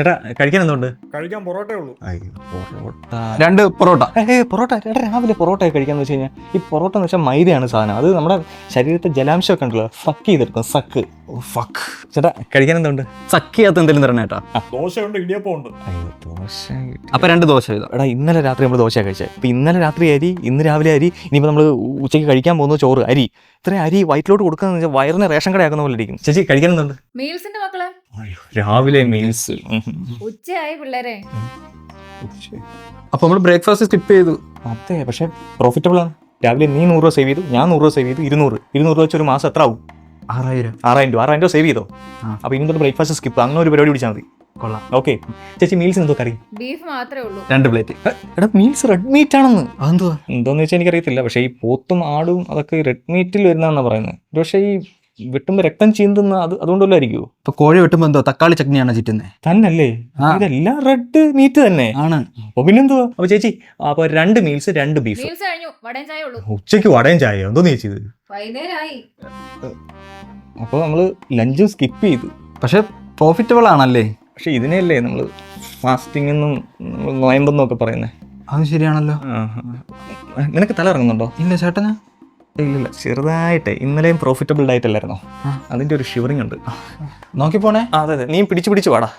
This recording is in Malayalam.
ചേട്ടാ കഴിക്കാൻ എന്തുണ്ട്? കഴിക്കാൻ പൊറോട്ടേ ഉള്ളൂ. പൊറോട്ട. 2 പൊറോട്ട. പൊറോട്ട ചേട്ടാ രാവിലെ പൊറോട്ട കഴിക്കാന്ന് വെച്ച് കഴിഞ്ഞാൽ ഈ പൊറോട്ട എന്ന് വെച്ചാൽ മൈദയാണ് സാധനം. അത് നമ്മുടെ ശരീരത്തെ ജലാംശമൊക്കെ ഉണ്ടല്ലോ സക്ക് ചെയ്തെടുക്കും. സക്ക്. ഫക്ക്. ചേട്ടാ കഴിക്കാൻ എന്തുണ്ട്? സക്കിയാത്ത എന്തെങ്കിലും തരണേ ഏട്ടാ. ദോശയുണ്ട്, ഇടിയപ്പം ഉണ്ട്. അയ്യോ ദോശ. അപ്പൊ 2 ദോശ ചെയ്തോ. എടാ ഇന്നലെ രാത്രി നമ്മൾ ദോശ കഴിച്ചത്. ഇപ്പം ഇന്നലെ രാത്രി അരി, ഇന്ന് രാവിലെ അരി, ഇനിയിപ്പോൾ നമ്മൾ ഉച്ചയ്ക്ക് കഴിക്കാൻ പോകുന്നത് ചോറ്. അരി ഇത്രയും അരി വയറ്റിലോട്ട് കൊടുക്കാന്ന് വെച്ചാൽ വയറിനെ റേഷൻ കടയാക്കുന്ന പോലെ ഇരിക്കും. ചേച്ചി കഴിക്കാൻ എന്തുണ്ട്? മീൽസിന്റെ മക്കളെ അയ്യോ രാവിലെ മീൽസ്. ഉച്ചയായി പിള്ളേരെ. അപ്പൊ നമ്മൾ ബ്രേക്ക്ഫാസ്റ്റ് സ്കിപ്പ് ചെയ്തു. അതെ പക്ഷേ പ്രോഫിറ്റബിൾ ആണ്. രാവിലെ നീ 100 രൂപ സേവ് ചെയ്തു, ഞാൻ 100 രൂപ സേവ് ചെയ്തു. 200 വെച്ച് ഒരു മാസം എത്ര ആവും? 6000 രൂപ സേവ് ചെയ്തോ. അപ്പോൾ ഇനി തൊട്ട് ബ്രേക്ക്ഫാസ്റ്റ് സ്കിപ്പ്, അങ്ങനെ ഒരു പരിപാടി പിടിച്ചാൽ മതി. കൊള്ളാം. ഓക്കെ ചേച്ചി മീൽസ് എന്തോ കറി? ബീഫ് മാത്രമേ ഉള്ളൂ. 2 പ്ലേറ്റ്. എടാ മീൽസ് റെഡ് മീറ്റ് ആണെന്ന്. അതെന്തുവാ? എന്തോന്ന് വെച്ചാൽ എനിക്കറിയത്തില്ല. പക്ഷേ ഈ പോത്തും ആടും അതൊക്കെ റെഡ് മീറ്റിൽ വരുന്നതെന്നാണ് പറയുന്നത്. പക്ഷേ ഈ വെട്ടുമ്പോൾ രക്തം ചീന്തുന്ന അതുകൊണ്ടല്ലോ ആയിരിക്കുമോ? ഇപ്പൊ കോഴി വെട്ടുമ്പോ എന്തോ തക്കാളി ചട്നിയാണ് ചുറ്റുന്നത് തന്നല്ലേ? ഇതെല്ലാം റെഡ് മീറ്റ് തന്നെ ആണ്. അപ്പൊ പിന്നെന്തുവാ? അപ്പൊ ചേച്ചി അപ്പൊ 2 മീൽസ് 2 ബീഫ്. മീൽസ് കഴിഞ്ഞു, വടയും ചായ ഉള്ളൂ. ഉച്ചയ്ക്ക് വടയും ചായ എന്തോന്ന് ചേച്ചി ഇത്? വൈകുന്നേരമായി. അപ്പോൾ നമ്മൾ ലഞ്ചും സ്കിപ്പ് ചെയ്തു. പക്ഷെ പ്രോഫിറ്റബിൾ ആണല്ലേ? പക്ഷെ ഇതിനെയല്ലേ നമ്മൾ ഫാസ്റ്റിംഗ് എന്നും നോയമ്പെന്നും ഒക്കെ പറയുന്നത്. അത് ശരിയാണല്ലോ. നിനക്ക് തല ഇറങ്ങുന്നുണ്ടോ? ഇല്ല ചേട്ടന്. ഇല്ലില്ല ചെറുതായിട്ട്. ഇന്നലെയും പ്രോഫിറ്റബിൾ ഡയറ്റ് അല്ലായിരുന്നോ? അതിൻ്റെ ഒരു ഷിവറിങ് ഉണ്ട്. നോക്കി പോണേ. അതെ നീ പിടിച്ചു പാടാ.